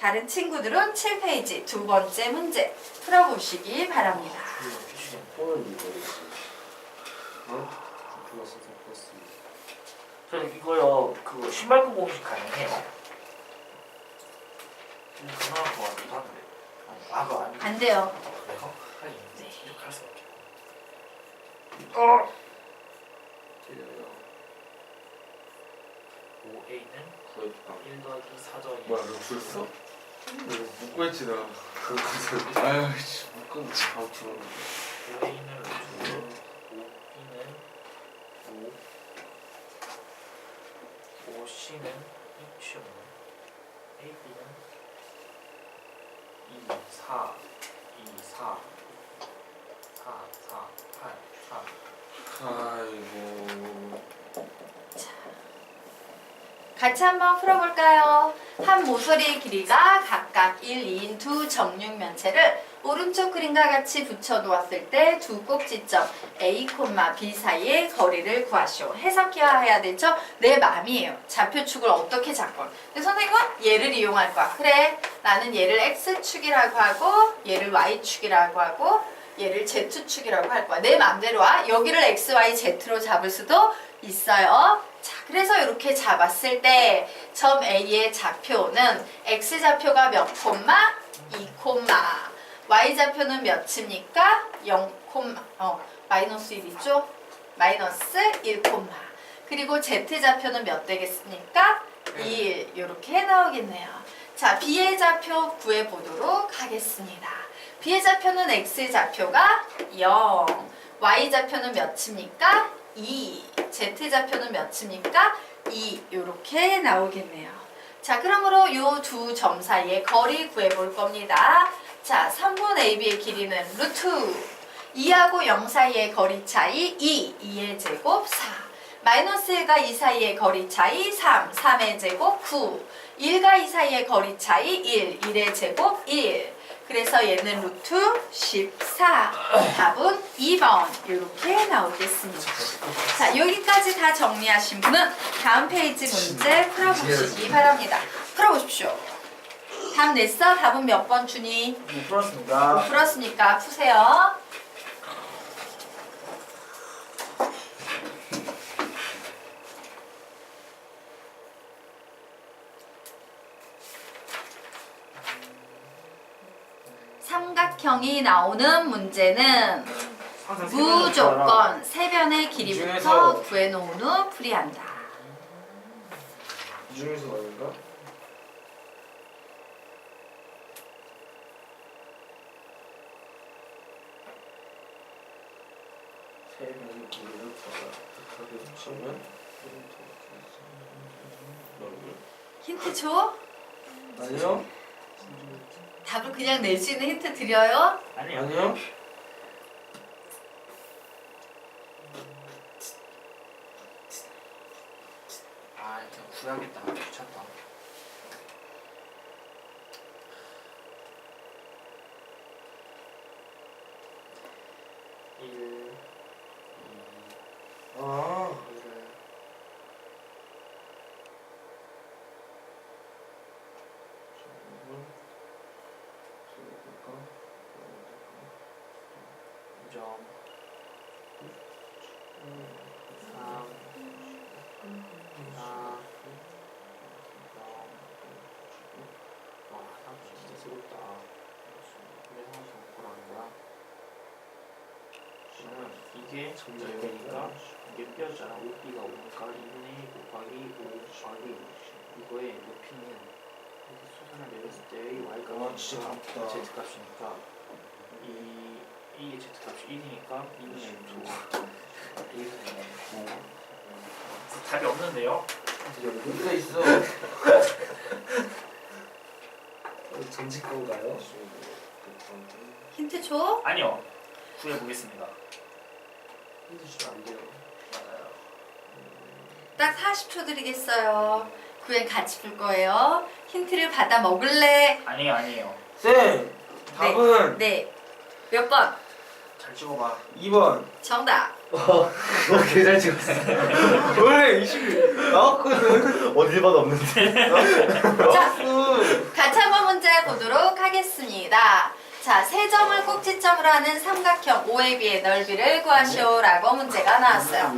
다른 친구들은 7페이지 두 번째 문제 풀어보시기 바랍니다. 저는 이거요 그 신발끈 공식 가능해요? 가능할 것 같기도 한데. 그거 아니에요? 안 돼요. 그래요? 하긴 네. 이렇게 할 수 없죠. 5a는 1 더하기 4 더하기 뭐야, 너 불렀어? 못 구했지, 나. 아유, 씨, 못 구했지. 5a는 루트 5b는 5 5c는 2층 ab는 2 4 2 4 4 4 8 3 아이고. 같이 한번 풀어볼까요? 한 모서리의 길이가 각각 1, 2인 두 정육면체를 오른쪽 그림과 같이 붙여놓았을 때 두 꼭지점 A, B 사이의 거리를 구하시오. 해석해야 되죠? 내 맘이에요. 좌표축을 어떻게 잡건. 근데 선생님은 얘를 이용할 거야. 그래, 나는 얘를 X축이라고 하고 얘를 Y축이라고 하고 얘를 Z축이라고 할 거야. 내 맘대로 와. 여기를 X, Y, Z로 잡을 수도 있어요. 자, 그래서 이렇게 잡았을 때 점 A의 좌표는 X좌표가 몇 콤마? 2 콤마. Y좌표는 몇입니까? 0 콤마. 마이너스 1이죠? 마이너스 1 콤마. 그리고 Z좌표는 몇 되겠습니까? 1. 이렇게 나오겠네요. 자, B의 좌표 구해보도록 하겠습니다. B의 좌표는 X좌표가 0. Y좌표는 몇입니까? 2. Z좌표는 몇입니까? 2. 이렇게 나오겠네요. 자, 그러므로 이 두 점 사이의 거리 구해볼 겁니다. 자, 3분 AB의 길이는 루트 2하고 0 사이의 거리 차이 2. 2의 제곱 4. 마이너스 1과 2 사이의 거리 차이 3. 3의 제곱 9. 1과 2 사이의 거리 차이 1. 1의 제곱 1. 그래서 얘는 루트 14. 답은 2번 이렇게 나오겠습니다. 자, 여기까지 다 정리하신 분은 다음 페이지 문제 풀어보시기 바랍니다. 풀어보십시오. 답 냈어? 답은 몇 번 주니? 못 풀었습니다. 못 풀었으니까 푸세요. 삼각형이 나오는 문제는 무조건 세변의 길이부터 구해놓은 후 풀이한다. 이 중에서 아닌가? 세 명이 길이를 그렇게 치면 힌트 줘? 아니요? 답을 그냥 낼 수 있는 힌트 드려요? 아니요. 아니요? 아, 그냥 구해야겠다. 귀찮다. 아, 점 3 4 와, 3 진짜 새롭다. 왜 항상 바꾸라는 거야? 그러면 이게 점점이니까 이게 뼈잖아. 5b가 5니까 2분의 1 곱하기 5 곱하기 이거의 높이는 이렇게 수선을 내렸을 때의 y값이 진짜 아프다. z값이니까 이게 z값이 1이니까 2분의 2 답이 없는데요? 여기가 있어. 전직 건가요? 힌트 줘? 아니요. 구해보겠습니다. 힘드시면 안 돼요. 맞아요. 딱 40초 드리겠어요. 그엔 같이 풀 거예요. 힌트를 받아 먹을래? 아니에요. 쌤, 답은 네. 몇 번? 잘 찍어봐. 2번. 정답. 너 개잘 찍었어. 원래 20 나왔거든. 어디 봐도 없는데. 자, 같이 한번 문제 세 점을 꼭지점으로 하는 삼각형 OAB의 넓이를 구하시오라고 문제가 나왔어요.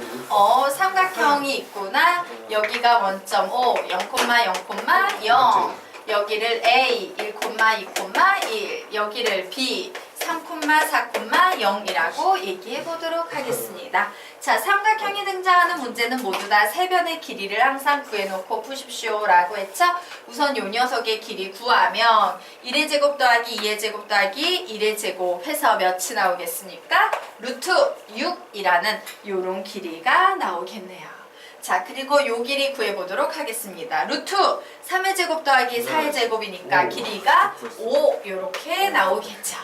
삼각형이 있구나. 여기가 원점 O, 0,0,0. 여기를 A, 1,2,1. 여기를 B, 3,4,0이라고 얘기해 보도록 하겠습니다. 자, 삼각형이 등장하는 문제는 모두 다 세 변의 길이를 항상 구해놓고 푸십시오라고 했죠. 우선 요 녀석의 길이 구하면 1의 제곱 더하기 2의 제곱 더하기 1의 제곱 해서 몇이 나오겠습니까? 루트 6이라는 요런 길이가 나오겠네요. 자, 그리고 요 길이 구해보도록 하겠습니다. 루트 3의 제곱 더하기 4의 제곱이니까 길이가 5 요렇게 나오겠죠.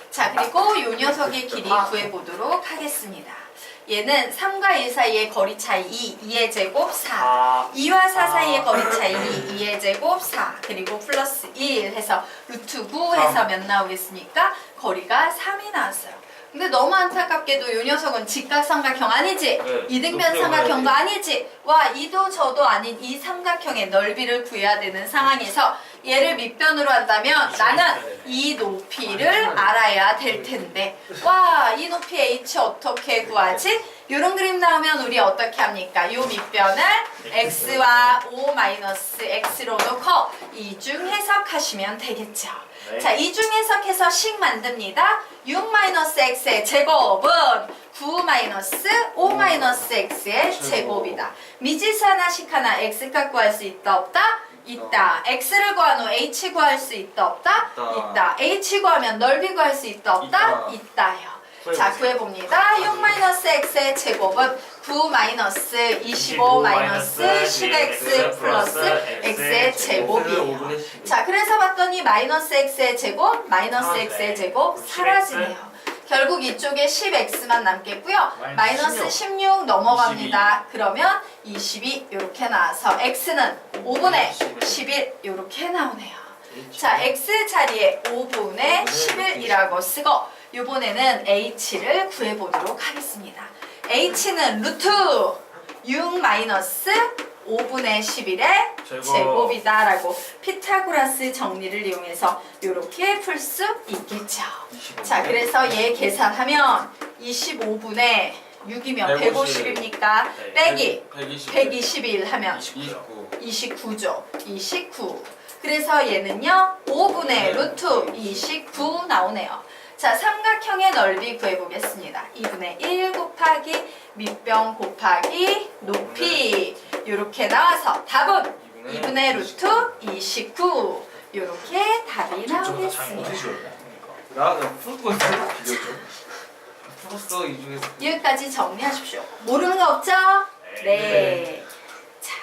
자, 그리고 요 녀석의 길이 구해보도록 하겠습니다. 얘는 3과 1 사이의 거리 차이 2의 제곱 4. 2와 4 사이의 거리 차이 2의 제곱 4. 그리고 플러스 1 해서 루트 9 해서 몇 나오겠습니까? 거리가 3이 나왔어요. 근데 너무 안타깝게도 요 녀석은 직각삼각형 아니지? 네, 이등변 삼각형도 아니지? 와, 이도 저도 아닌 이 삼각형의 넓이를 구해야 되는 상황에서 얘를 밑변으로 한다면 나는 이 높이를 알아야 될 텐데, 와, 이 높이 h 어떻게 구하지? 요런 그림 나오면 우리 어떻게 합니까? 요 밑변을 x와 o-x로 놓고 이중 해석하시면 되겠죠. 네. 자, 이중 해석해서 식 만듭니다. 6-x의 제곱은 9-5-x의 제곱이다. 미지수 하나씩 하나 x값 구할 수 있다 없다? 있다. x를 구한 후 h 구할 수 있다 없다? 있다. h 구하면 넓이 구할 수 있다 없다? 있다요. 자, 구해봅니다. 6-x의 제곱은 9-25-10x 플러스 x의 제곱이에요. 자, 그래서 봤더니 마이너스 x의 제곱, 마이너스 x의 제곱 사라지네요. 결국 이쪽에 10x만 남겠고요. 마이너스 16 넘어갑니다. 그러면 22 이렇게 나와서 x는 5분의 11 이렇게 나오네요. 자, x 자리에 5분의 11이라고 쓰고 이번에는 h를 구해보도록 하겠습니다. h는 루트 6-5분의 11의 제곱이다라고 피타고라스 정리를 이용해서 이렇게 풀 수 있겠죠. 자, 그래서 얘 계산하면 25분의 6이면 150입니까? 빼기 121 하면 29죠. 29. 그래서 얘는요 5분의 루트 29 나오네요. 자, 삼각형의 넓이 구해보겠습니다. 2분의 1 곱하기 밑변 곱하기 높이 이렇게 나와서 답은 2분의 루트 29 이렇게 답이 나오겠습니다. 나 그냥 풀고 있어. 풀었어 이 중에서. 여기까지 정리하십시오. 모르는 거 없죠? 네. 자,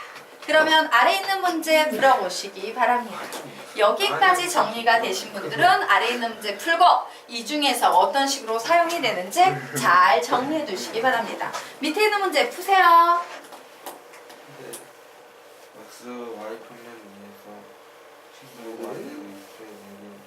그러면 아래 있는 문제 풀어보시기 바랍니다. 여기까지 정리가 되신 분들은 아래 있는 문제 풀고 이 중에서 어떤 식으로 사용이 되는지 잘 정리해 두시기 바랍니다. 밑에 있는 문제 푸세요. x y 평면 위에서 식으로 y 있는 xy 평면.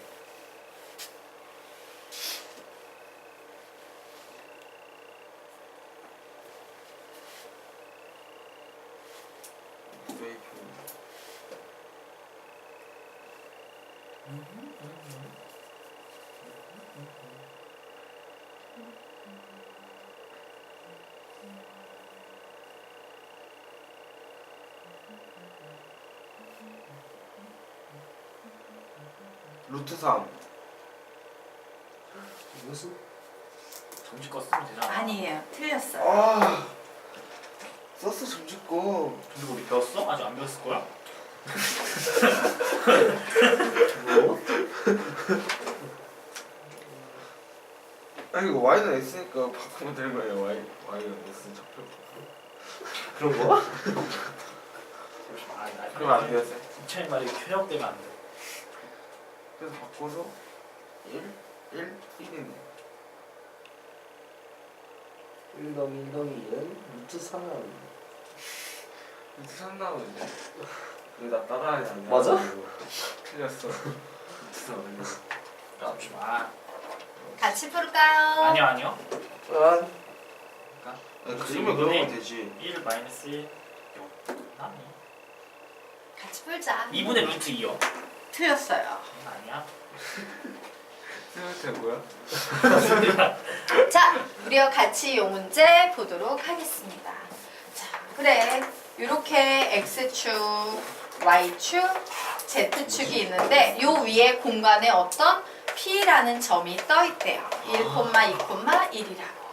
루트 3. 무슨? 정지껏 쓰면 되잖아. 아니에요. 틀렸어요. 아 썼어 점집 거. 정지껏 우리 배웠어? 아직 안 배웠을 거야? 뭐? 아니 이거 y는 x니까 바꾸면 되는 거예요. y는 x 적표. 그런 거? 그럼 안 되었어요. 이찬이 말이 편협되면 안 돼. 그래서 바꿔서 1이네. 1 더하기 1 더하기 2는 루트 4 나옵니다. 루트 3 나오는데. 이거 나 따라하지 않냐? 맞아? 틀렸어. 루트 3. 잠시만. 같이 풀까요? 아니요. 그림을 그려보면 되지. 1 마이너스 1 아니. 같이 풀자. 2분의 루트 2요. 틀렸어요. 아니야. 진짜 뭐야? 자, 우리와 같이 이 문제 보도록 하겠습니다. 자, 그래. 이렇게 X축, Y축, Z축이 있는데 요 위에 공간에 어떤 P라는 점이 떠 있대요. 1, 2, 1이라고.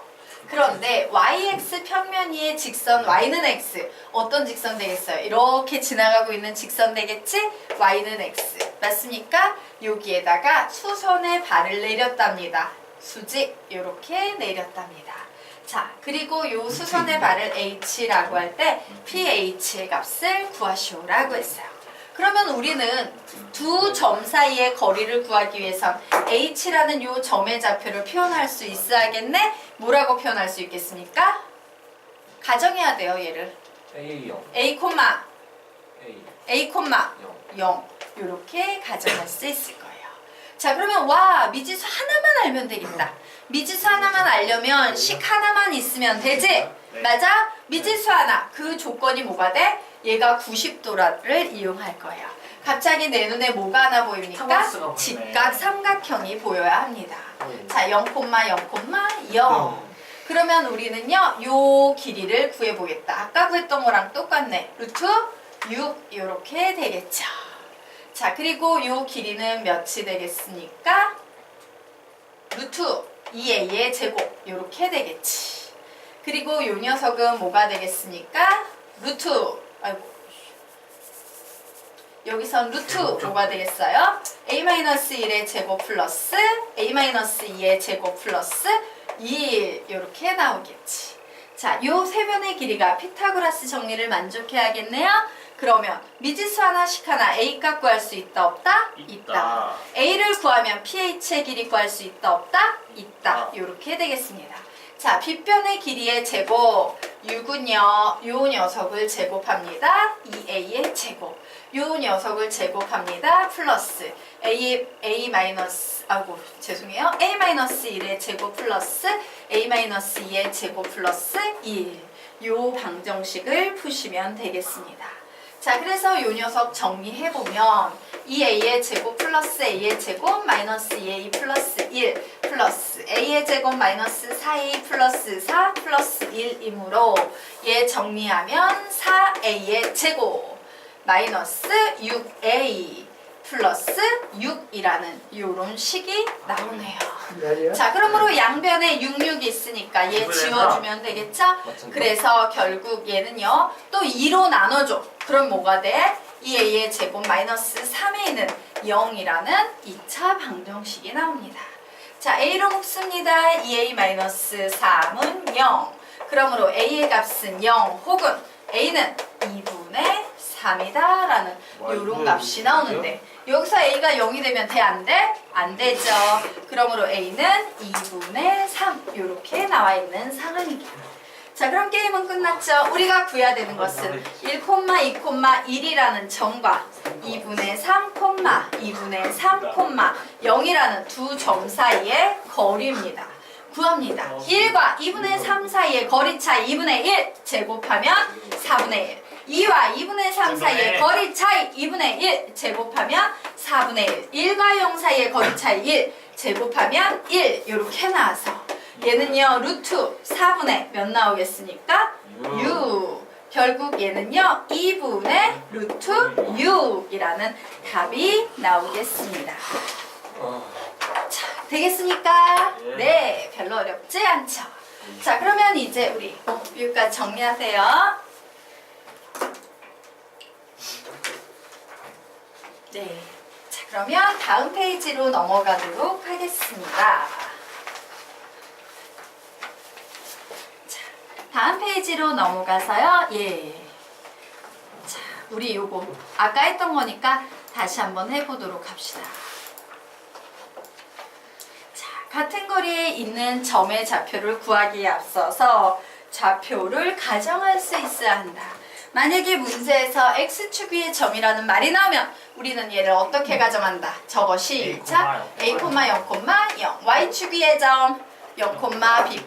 그런데 yx 평면 위의 직선 y는 x 어떤 직선 되겠어요? 이렇게 지나가고 있는 직선 되겠지? y는 x 맞습니까? 여기에다가 수선의 발을 내렸답니다. 수직 이렇게 내렸답니다. 자, 그리고 요 수선의 발을 h라고 할 때 ph의 값을 구하시오라고 했어요. 그러면 우리는 두 점 사이의 거리를 구하기 위해선 h라는 요 점의 좌표를 표현할 수 있어야겠네? 뭐라고 표현할 수 있겠습니까? 가정해야 돼요, 얘를. A0 a, A 0 이렇게 가정할 수 있을 거예요. 자, 그러면 와, 미지수 하나만 알면 되겠다. 미지수 하나만 알려면 식 하나만 있으면 되지? 네. 맞아? 미지수 하나. 그 조건이 뭐가 돼? 얘가 90도를 이용할 거예요. 갑자기 내 눈에 뭐가 하나 보입니까? 삼각수가 보이네. 직각 삼각형이 보여야 합니다. 자, 0,0,0. 그러면 우리는요, 요 길이를 구해보겠다. 아까 구했던 거랑 똑같네. 루트 6 이렇게 되겠죠. 자, 그리고 요 길이는 몇이 되겠습니까? 루트 2a의 제곱 이렇게 되겠지. 그리고 요 녀석은 뭐가 되겠습니까? 루트, 아이고, 여기선 루트 뭐가 되겠어요? a-1의 제곱 플러스 a-2의 제곱 플러스 2 이렇게 나오겠지. 자, 요 세 변의 길이가 피타고라스 정리를 만족해야겠네요. 그러면 미지수 하나씩 하나 a 값 구할 수 있다 없다? 있다. a를 구하면 ph의 길이 구할 수 있다 없다? 있다. 이렇게 되겠습니다. 자, 빗변의 길이의 제곱 6은요, 요 녀석을 제곱합니다. 2a의 제곱. 요 녀석을 제곱합니다. 플러스 죄송해요. a-1의 제곱 플러스 a-2의 제곱 플러스 1. 요 방정식을 푸시면 되겠습니다. 자, 그래서 요 녀석 정리해보면 2a의 제곱 플러스 a의 제곱 마이너스 2a 플러스 1 플러스 a의 제곱 마이너스 4a 플러스 4 플러스 1이므로 얘 정리하면 4a의 제곱 마이너스 6a 플러스 6이라는 요런 식이 나오네요. 자, 그러므로 양변에 6, 6이 있으니까 얘 지워주면 되겠죠? 그래서 결국 얘는요, 또 2로 나눠줘. 그럼 뭐가 돼? 2a의 제곱 마이너스 3a는 0이라는 2차 방정식이 나옵니다. 자, a로 묶습니다. 2a 마이너스 3은 0. 그러므로 a의 값은 0 혹은 a는 2분의 3이다 라는 요런 값이 나오는데 여기서 a가 0이 되면 돼? 안 돼? 안 되죠. 그러므로 a는 2분의 3 이렇게 나와 있는 상황입니다. 자, 그럼 게임은 끝났죠. 우리가 구해야 되는 것은 1, 2, 1이라는 점과 2분의 3, 2분의 3, 0이라는 두 점 사이의 거리입니다. 구합니다. 1과 2분의 3 사이의 거리 차이 2분의 1 제곱하면 4분의 1. 2와 2분의 3 사이의 거리 차이 2분의 1 제곱하면 4분의 1. 1과 0 사이의 거리 차이 1 제곱하면 1 이렇게 나와서 얘는요 루트 4분의 몇 나오겠습니까? 6. 결국 얘는요 2분의 루트 6이라는 답이 나오겠습니다. 자, 되겠습니까? 네, 별로 어렵지 않죠? 자, 그러면 이제 우리 여기까지 정리하세요. 네, 자, 그러면 다음 페이지로 넘어가도록 하겠습니다. 자, 다음 페이지로 넘어가서요. 예. 자, 우리 요거 아까 했던 거니까 다시 한번 해보도록 합시다. 자, 같은 거리에 있는 점의 좌표를 구하기에 앞서서 좌표를 가정할 수 있어야 한다. 만약에 문제에서 x축 위의 점이라는 말이 나오면 우리는 얘를 어떻게 가정한다? 적어 시작! a, 0, 0 y축 위의 점 0, b,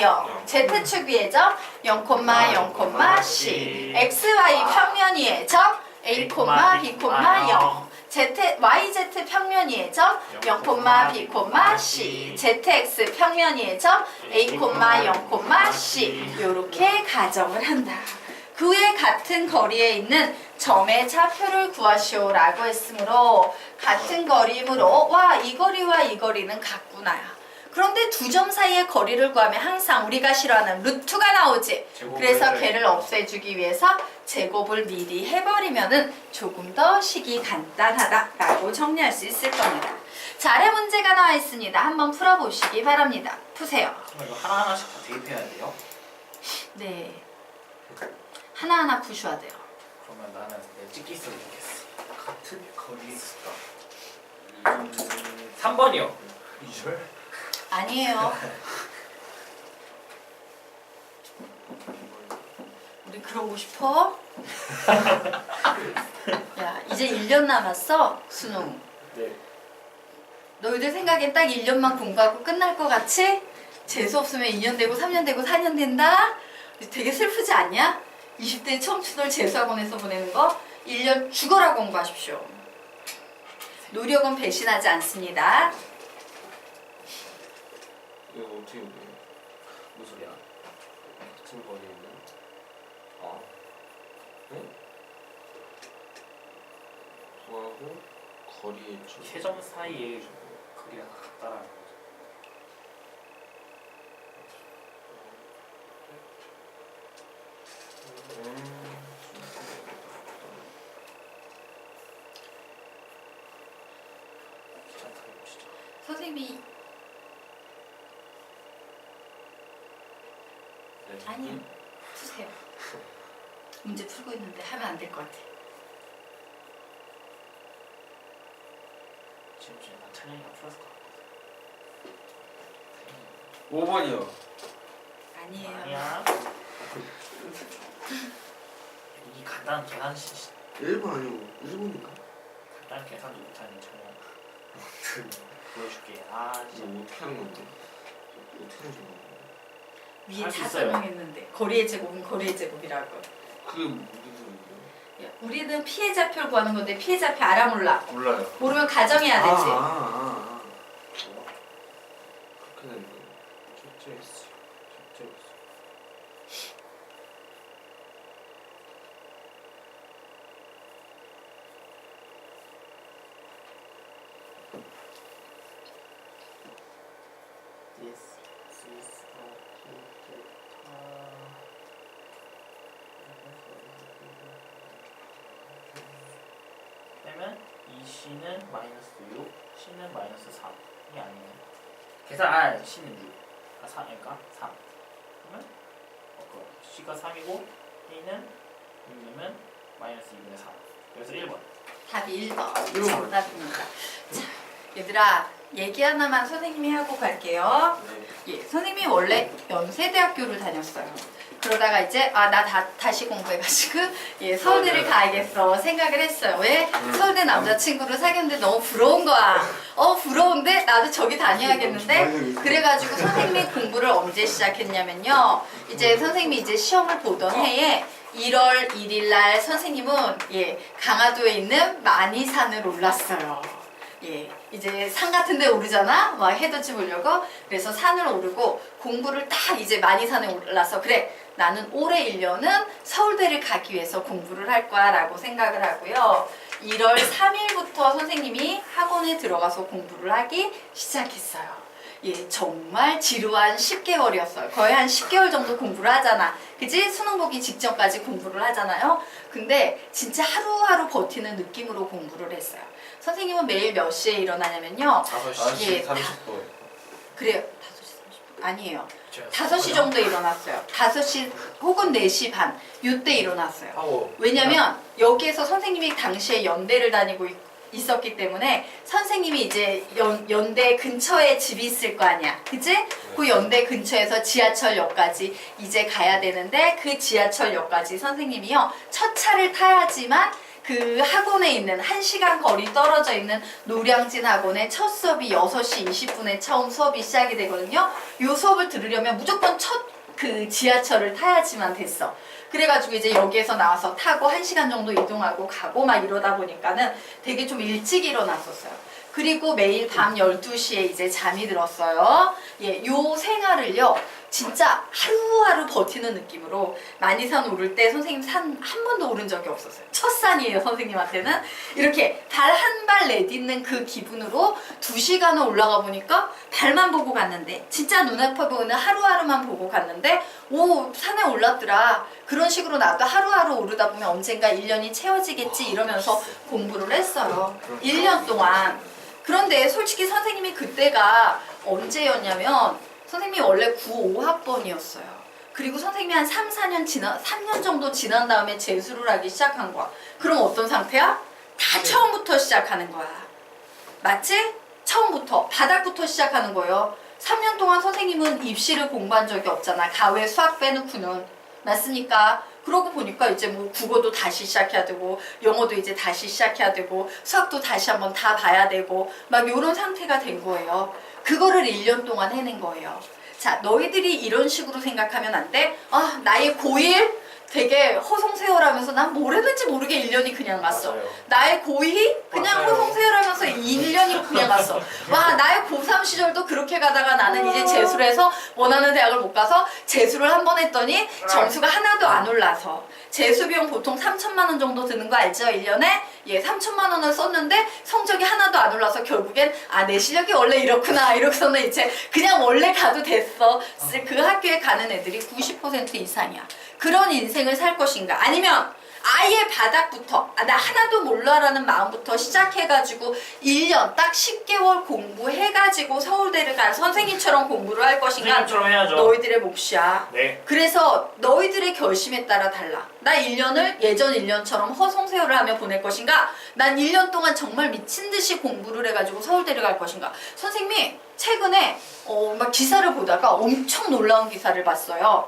0 z축 위의 점 0, 0, c x, y 평면 위의 점 a, b, 0 YZ 평면이의 점 0, B, C ZX 평면이의 점 A, 0, C 이렇게 가정을 한다. 그 외 같은 거리에 있는 점의 차표를 구하시오라고 했으므로 같은 거리이므로 와 이 거리와 이 거리는 같구나야. 그런데 두 점 사이의 거리를 구하면 항상 우리가 싫어하는 루트가 나오지. 그래서 걔를 없애주기 위해서 제곱을 미리 해버리면은 조금 더 식이 간단하다라고 정리할 수 있을 겁니다. 자, 아래 문제가 나와 있습니다. 한번 풀어보시기 바랍니다. 푸세요. 그럼 이거 하나하나씩 다 대입해야 돼요? 네. 하나하나 푸셔야 돼요. 그러면 나는 내 찍기 쓰고 있겠어. 같은 거리 있을까? 3번이요. 2절? 아니에요. 우리 그러고 싶어? 야, 이제 1년 남았어, 수능. 네. 너희들 생각엔 딱 1년만 공부하고 끝날 것 같이? 재수 없으면 2년 되고 3년 되고 4년 된다? 되게 슬프지 않냐? 20대 청춘을 재수학원에서 보내는 거 1년 죽어라 공부하십시오. 노력은 배신하지 않습니다. 이거 어떻게 보여? 무슨 소리야? 같은 거리에 있는? 아, 네? 구하고 거리의 점. 세점 사이에 거리가 같다라는 거죠. 귀찮다 이거 진짜. 선생님이 네. 아니요. 푸세요. 문제 풀고 있는데 하면 안 될 것 같아. 지금 중에 난 찬영이가 풀었을 것 같거든. 5번이요. 아니에요. 아니야. 이 간단한 계산식 1번 아니고 1번인가? 간단한 계산도 못하는 찬영. 보여줄게. 아 이거 진짜. 어떻게 하는 건데? 어떻게 하는 건데? 위에 할수 다 있어요. 설명했는데 거리의 제곱은 거리의 제곱이라고. 그게 무슨 소리예요? 야, 우리는 피해자표를 구하는 건데 피해자표 알아 몰라? 몰라요. 모르면 가정해야 되지. 그렇게 되는 거예요. 첫째였어. 첫째였어. This is 빼면 2C는 마이너스 6, C는 마이너스 3이 아니네. 계산 C는 6, 4, 그러니까 3. 그러면 C가 3이고 A는 6이면 마이너스 2분의 3. 그래서 1번. 답이 1번 정답입니다. 자, 얘들아 얘기 하나만 선생님이 하고 갈게요. 네. 예, 선생님이 원래 연세대학교를 다녔어요. 그러다가 이제 나 다시 공부해가지고 예, 서울대를 가야겠어 생각을 했어요. 왜? 서울대 남자친구를 사귀었는데 너무 부러운 거야. 부러운데 나도 저기 다녀야겠는데 그래가지고 선생님이 공부를 언제 시작했냐면요. 이제 선생님이 이제 시험을 보던 해에 1월 1일 날 선생님은 예, 강화도에 있는 만이산을 올랐어요. 예, 이제 산 같은 데 오르잖아? 막 해돋이 보려고. 그래서 산을 오르고 공부를 딱 이제 만이산에 올라서 그래, 나는 올해 1년은 서울대를 가기 위해서 공부를 할 거야 라고 생각을 하고요. 1월 3일부터 선생님이 학원에 들어가서 공부를 하기 시작했어요. 예, 정말 지루한 10개월이었어요. 거의 한 10개월 정도 공부를 하잖아. 그치? 수능 보기 직전까지 공부를 하잖아요. 근데 진짜 하루하루 버티는 느낌으로 공부를 했어요. 선생님은 매일 몇 시에 일어나냐면요. 5시 예, 30분. 그래요. 5시 30분. 아니에요. 5시 정도에 일어났어요. 5시 혹은 4시 반. 요때 일어났어요. 하고 왜냐면 여기에서 선생님이 당시에 연대를 다니고 있었기 때문에 선생님이 이제 연대 근처에 집이 있을 거 아니야. 그치? 그 연대 근처에서 지하철역까지 이제 가야 되는데 그 지하철역까지 선생님이요. 첫 차를 타야지만 그 학원에 있는 1시간 거리 떨어져 있는 노량진 학원의 첫 수업이 6시 20분에 처음 수업이 시작이 되거든요. 이 수업을 들으려면 무조건 첫 그 지하철을 타야지만 됐어. 그래가지고 이제 여기에서 나와서 타고 1시간 정도 이동하고 가고 막 이러다 보니까는 되게 좀 일찍 일어났었어요. 그리고 매일 밤 12시에 이제 잠이 들었어요. 예, 요 생활을요, 진짜 하루하루 버티는 느낌으로 만이산 오를 때 선생님 산 한 번도 오른 적이 없었어요. 첫 산이에요, 선생님한테는. 이렇게 발 한 발 내딛는 그 기분으로 2시간을 올라가 보니까 발만 보고 갔는데, 진짜 눈앞에 보이는 하루하루만 보고 갔는데, 오, 산에 올랐더라. 그런 식으로 나도 하루하루 오르다 보면 언젠가 1년이 채워지겠지 이러면서 공부를 했어요. 1년 동안. 그런데 솔직히 선생님이 그때가 언제였냐면 선생님이 원래 95학번이었어요. 그리고 선생님이 한 3년 정도 지난 다음에 재수를 하기 시작한 거야. 그럼 어떤 상태야? 다 처음부터 시작하는 거야. 맞지? 처음부터 바닥부터 시작하는 거예요. 3년 동안 선생님은 입시를 공부한 적이 없잖아. 가외 수학 빼놓고는. 맞습니까? 그러고 보니까 이제 뭐 국어도 다시 시작해야 되고 영어도 이제 다시 시작해야 되고 수학도 다시 한번 다 봐야 되고 막 이런 상태가 된 거예요. 그거를 1년 동안 해낸 거예요. 자, 너희들이 이런 식으로 생각하면 안 돼. 아, 나의 고1 되게 허송세월하면서 난 뭘 했는지 모르게 1년이 그냥 갔어. 맞아요. 나의 고2 그냥 맞아요. 허송세월하면서 1년이 그냥 갔어. 와, 나의 고3 시절도 그렇게 가다가 나는 이제 재수를 해서 원하는 대학을 못 가서 재수를 한 번 했더니 점수가 하나도 안 올라서 재수 비용 보통 3천만 원 정도 드는 거 알죠? 1년에? 예, 3천만 원을 썼는데 성적이 하나도 안 올라서 결국엔 아, 내 실력이 원래 이렇구나 이러고서는 이제 그냥 원래 가도 됐어. 그 학교에 가는 애들이 90% 이상이야. 그런 인생을 살 것인가? 아니면 아예 바닥부터 나 하나도 몰라라는 마음부터 시작해가지고 1년 딱 10개월 공부해가지고 서울대를 간 선생님처럼 공부를 할 것인가? 선생님처럼 해야죠. 너희들의 몫이야. 네. 그래서 너희들의 결심에 따라 달라. 나 1년을 예전 1년처럼 허송세월을 하며 보낼 것인가? 난 1년 동안 정말 미친 듯이 공부를 해가지고 서울대를 갈 것인가? 선생님이 최근에 막 기사를 보다가 엄청 놀라운 기사를 봤어요.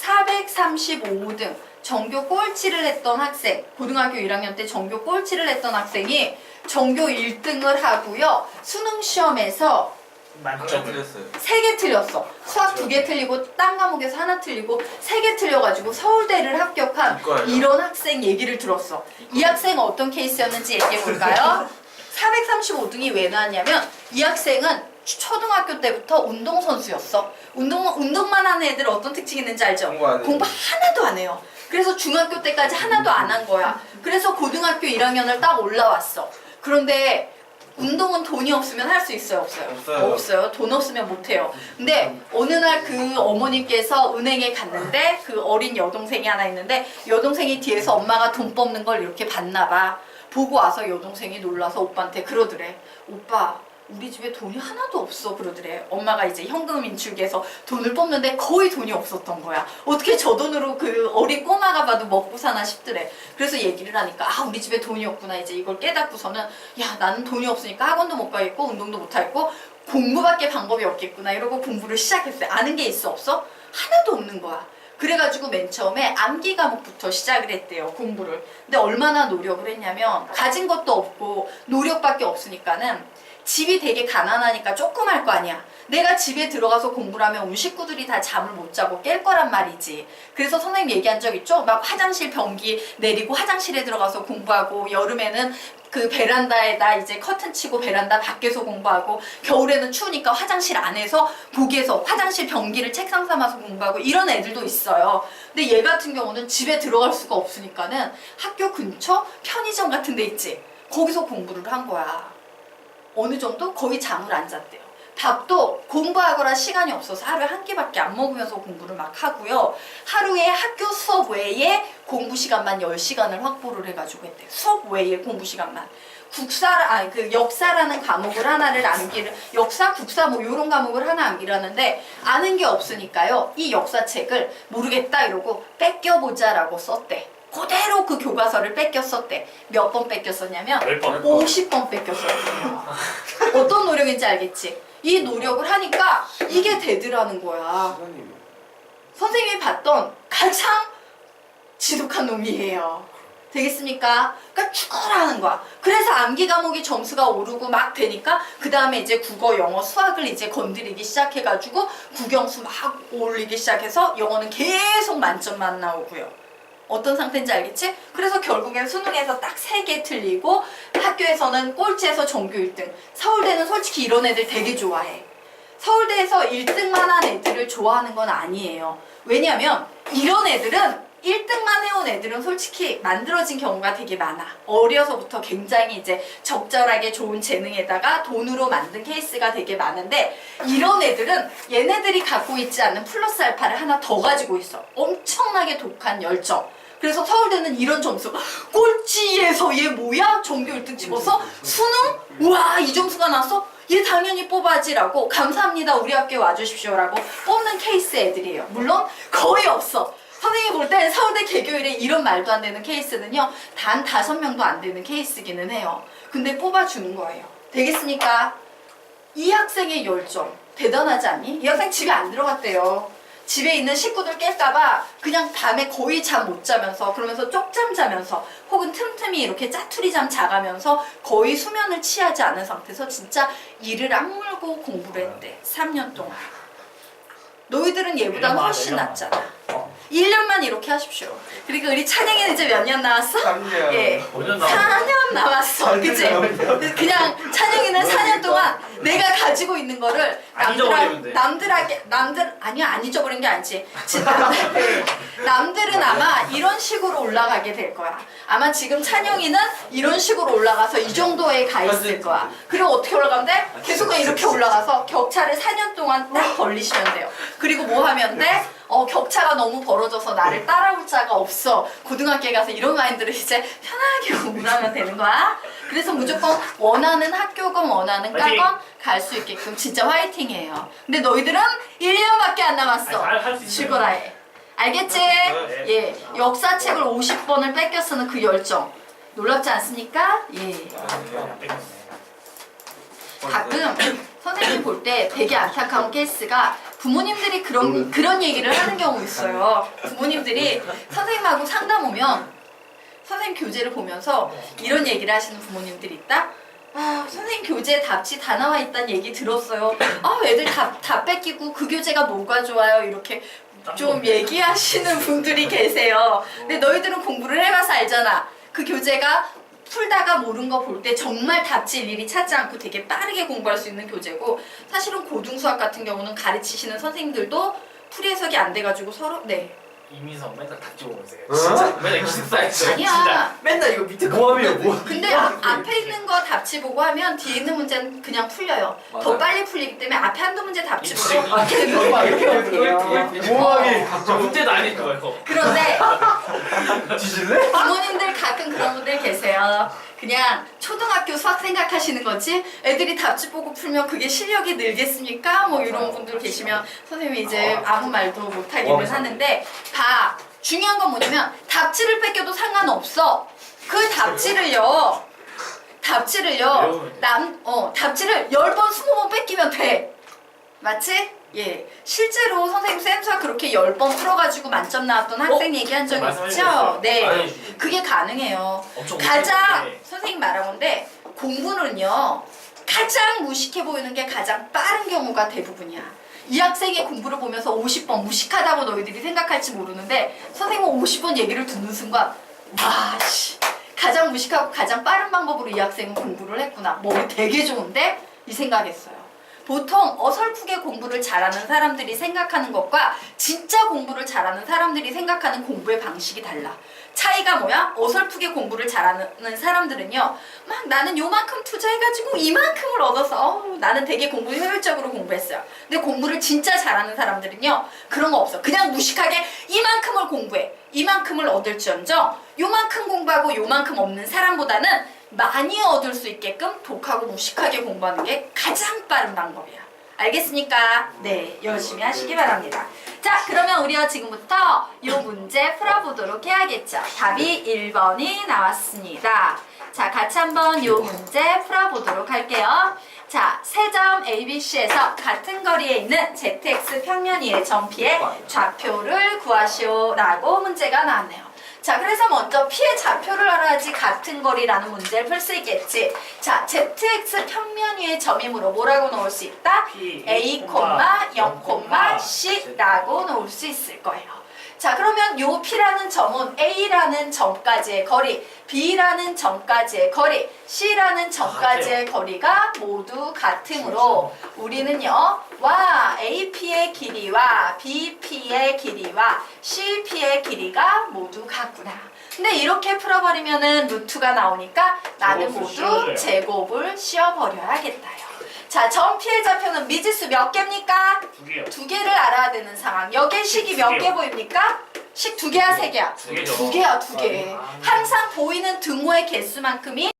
435등 전교 꼴찌를 했던 학생, 고등학교 1학년 때 전교 꼴찌를 했던 학생이 전교 1등을 하고요. 수능 시험에서 만점을. 틀렸어요. 3개 틀렸어. 수학 2개 틀리고 딴 과목에서 하나 틀리고 3개 틀려가지고 서울대를 합격한 이거예요. 이런 학생 얘기를 들었어. 이 학생은 어떤 케이스였는지 얘기해볼까요? 435등이 왜 나왔냐면 이 학생은 초등학교 때부터 운동선수였어. 운동만 하는 애들 어떤 특징이 있는지 알죠? 공부 안 해요. 공부 하나도 안 해요. 그래서 중학교 때까지 하나도 안 한 거야. 그래서 고등학교 1학년을 딱 올라왔어. 그런데 운동은 돈이 없으면 할 수 있어요? 없어요? 없어요. 없어요. 돈 없으면 못해요. 근데 어느 날 그 어머님께서 은행에 갔는데 그 어린 여동생이 하나 있는데 여동생이 뒤에서 엄마가 돈 뽑는 걸 이렇게 봤나 봐. 보고 와서 여동생이 놀라서 오빠한테 그러더래. 오빠, 우리 집에 돈이 하나도 없어 그러더래. 엄마가 이제 현금 인출기에서 돈을 뽑는데 거의 돈이 없었던 거야. 어떻게 저 돈으로 그 어린 꼬마가 봐도 먹고 사나 싶더래. 그래서 얘기를 하니까 아, 우리 집에 돈이 없구나. 이제 이걸 깨닫고서는 야, 나는 돈이 없으니까 학원도 못 가겠고 운동도 못 하겠고 공부밖에 방법이 없겠구나 이러고 공부를 시작했어요. 아는 게 있어 없어? 하나도 없는 거야. 그래가지고 맨 처음에 암기 과목부터 시작을 했대요, 공부를. 근데 얼마나 노력을 했냐면 가진 것도 없고 노력밖에 없으니까는 집이 되게 가난하니까 조금 할 거 아니야. 내가 집에 들어가서 공부를 하면 우리 식구들이 다 잠을 못 자고 깰 거란 말이지. 그래서 선생님 얘기한 적 있죠? 막 화장실 변기 내리고 화장실에 들어가서 공부하고 여름에는 그 베란다에다 이제 커튼 치고 베란다 밖에서 공부하고 겨울에는 추우니까 화장실 안에서 거기에서 화장실 변기를 책상 삼아서 공부하고 이런 애들도 있어요. 근데 얘 같은 경우는 집에 들어갈 수가 없으니까는 학교 근처 편의점 같은 데 있지. 거기서 공부를 한 거야. 어느 정도 거의 잠을 안 잤대요. 밥도 공부하거나 시간이 없어서 하루에 한 끼밖에 안 먹으면서 공부를 막 하고요. 하루에 학교 수업 외에 공부 시간만 10시간을 확보를 해가지고 했대요. 수업 외에 공부 시간만. 역사라는 과목을 하나를 암기를, 역사, 국사 뭐 이런 과목을 하나 암기를 하는데 아는 게 없으니까요. 이 역사책을 모르겠다 이러고 뺏겨보자라고 썼대. 그대로 그 교과서를 뺏겼었대. 몇 번 뺏겼었냐면 10번. 50번 뺏겼어요. 어떤 노력인지 알겠지? 이 노력을 하니까 이게 되더라는 거야. 시간이 선생님이 봤던 가장 지독한 놈이에요. 되겠습니까? 그러니까 죽으라는 거야. 그래서 암기 과목이 점수가 오르고 막 되니까 그 다음에 이제 국어, 영어, 수학을 이제 건드리기 시작해가지고 국영수 막 올리기 시작해서 영어는 계속 만점만 나오고요. 어떤 상태인지 알겠지? 그래서 결국엔 수능에서 딱 3개 틀리고 학교에서는 꼴찌에서 전교 1등. 서울대는 솔직히 이런 애들 되게 좋아해. 서울대에서 1등만 한 애들을 좋아하는 건 아니에요. 왜냐면 이런 애들은 1등만 해온 애들은 솔직히 만들어진 경우가 되게 많아. 어려서부터 굉장히 이제 적절하게 좋은 재능에다가 돈으로 만든 케이스가 되게 많은데 이런 애들은 얘네들이 갖고 있지 않는 플러스 알파를 하나 더 가지고 있어. 엄청나게 독한 열정. 그래서 서울대는 이런 점수. 꼴찌에서 얘 뭐야? 전교 1등 찍어서 수능? 우와 이 점수가 나왔어? 얘 당연히 뽑아지라고 감사합니다 우리 학교에 와주십시오라고 뽑는 케이스 애들이에요. 물론 거의 없어. 선생님이 볼 땐 서울대 개교일에 이런 말도 안 되는 케이스는요 단 5명도 안 되는 케이스기는 해요. 근데 뽑아주는 거예요. 되겠습니까? 이 학생의 열정 대단하지 않니? 이 학생 집에 안 들어갔대요. 집에 있는 식구들 깰까봐 그냥 밤에 거의 잠 못 자면서 그러면서 쪽잠 자면서 혹은 틈틈이 이렇게 짜투리 잠 자가면서 거의 수면을 취하지 않은 상태에서 진짜 이를 악물고 공부를 했대. 3년 동안. 너희들은 얘보다 훨씬 낫잖아. 1년만 이렇게 하십시오. 그리고 우리 찬영이는 이제 몇 년 남았어? 3년. 예. 5년 남았어. 4년 남았어. 그치? 그냥 찬영이는 4년 동안 내가 가지고 있는 거를 안 잊어버리면 돼. 아니야, 안 잊어버린 게 아니지. 남들은 아마 이런 식으로 올라가게 될 거야. 아마 지금 찬영이는 이런 식으로 올라가서 이 정도에 가 있을 거야. 그리고 어떻게 올라가면 돼? 계속 이렇게 올라가서 격차를 4년 동안 딱 벌리시면 돼요. 그리고 뭐 하면 돼? 격차가 너무 벌어져서 나를 따라올 자가 없어. 고등학교에 가서 이런 마인드를 이제 편하게 공부를 하면 되는 거야. 그래서 무조건 원하는 학교건 원하는 화이팅! 과건 갈 수 있게끔 진짜 화이팅이에요. 근데 너희들은 1년밖에 안 남았어. 할수 있어요. 쉬거라 해. 알겠지? 네. 예. 역사책을 50번을 뺏겨 쓰는 그 열정. 놀랍지 않습니까? 예. 가끔 선생님 볼 때 되게 안타까운 케이스가 부모님들이 그런 얘기를 하는 경우 있어요. 부모님들이 선생님하고 상담 오면 선생님 교재를 보면서 이런 얘기를 하시는 부모님들이 있다. 아, 선생님 교재에 답지 다 나와 있다는 얘기 들었어요. 아, 애들 다 뺏기고 그 교재가 뭐가 좋아요? 이렇게 좀 얘기하시는 분들이 계세요. 근데 너희들은 공부를 해봐서 알잖아. 그 교재가 풀다가 모르는 거 볼 때 정말 답지 일일이 찾지 않고 되게 빠르게 공부할 수 있는 교재고 사실은 고등수학 같은 경우는 가르치시는 선생님들도 풀이 해석이 안 돼가지고 서로 이민석 맨날 닭 집어보면서 어? 진짜 맨날 기숙사에서 아니야. 맨날 이거 밑에 모함이에요 모함. 근데 앞에 있는 거 답지 보고 하면 뒤에 있는 문제는 그냥 풀려요. 더 맞아요. 빨리 풀리기 때문에 앞에 한두 문제 답지 보고 아, 이렇게 모함이 저 문제도 아닐 거예요. 그런데 뒤질래? 부모님들 가끔 그런 분들 계세요. 그냥 초등학교 수학 생각하시는 거지 애들이 답지 보고 풀면 그게 실력이 늘겠습니까? 뭐 이런 분들 계시면 선생님이 이제 아무 말도 못하기는 하는데 봐. 중요한 건 뭐냐면 답지를 뺏겨도 상관없어. 그 답지를요 답지를 10번 20번 뺏기면 돼. 맞지? 예. 실제로 선생님 쌤수학 그렇게 10번 풀어가지고 만점 나왔던 학생 얘기한 적 있죠? 네. 그게 가능해요. 가장 선생님 말한 건데 공부는요 가장 무식해 보이는 게 가장 빠른 경우가 대부분이야. 이 학생의 공부를 보면서 50번 무식하다고 너희들이 생각할지 모르는데 선생님은 50번 얘기를 듣는 순간 와 씨 가장 무식하고 가장 빠른 방법으로 이 학생은 공부를 했구나. 머리 되게 좋은데? 이 생각했어요. 보통 어설프게 공부를 잘하는 사람들이 생각하는 것과 진짜 공부를 잘하는 사람들이 생각하는 공부의 방식이 달라. 차이가 뭐야? 어설프게 공부를 잘하는 사람들은요 막 나는 요만큼 투자해가지고 이만큼을 얻어서 나는 되게 공부 효율적으로 공부했어요. 근데 공부를 진짜 잘하는 사람들은요 그런 거 없어. 그냥 무식하게 이만큼을 공부해. 이만큼을 얻을지언정 요만큼 공부하고 요만큼 없는 사람보다는 많이 얻을 수 있게끔 독하고 무식하게 공부하는 게 가장 빠른 방법이야. 알겠습니까? 네, 열심히 하시기 바랍니다. 자, 그러면 우리가 지금부터 이 문제 풀어보도록 해야겠죠. 답이 1번이 나왔습니다. 자, 같이 한번 이 문제 풀어보도록 할게요. 자, 세 점 ABC에서 같은 거리에 있는 ZX 평면 2의 점피의 좌표를 구하시오 라고 문제가 나왔네요. 자, 그래서 먼저 P의 좌표를 알아야지 같은 거리라는 문제를 풀 수 있겠지. 자, ZX 평면 위의 점이므로 뭐라고 넣을 수 있다? P A, 0, C라고 놓을 수 있을 거예요. 자, 그러면 요 P라는 점은 A라는 점까지의 거리, B라는 점까지의 거리, C라는 점까지의 거리가 모두 같으므로 우리는요, 와, AP의 길이와 BP의 길이와 CP의 길이가 모두 같구나. 근데 이렇게 풀어버리면은 루트가 나오니까 나는 제곱을 모두 씌워줘요. 제곱을 씌워버려야겠다요. 자, 점 P의 좌표는 미지수 몇 개입니까? 2개요. 2개를 알아야 되는 상황. 여기에 식이 몇 개 보입니까? 식 2개야, 3개야? 2개죠. 2개야, 2개. 아. 항상 보이는 등호의 개수만큼이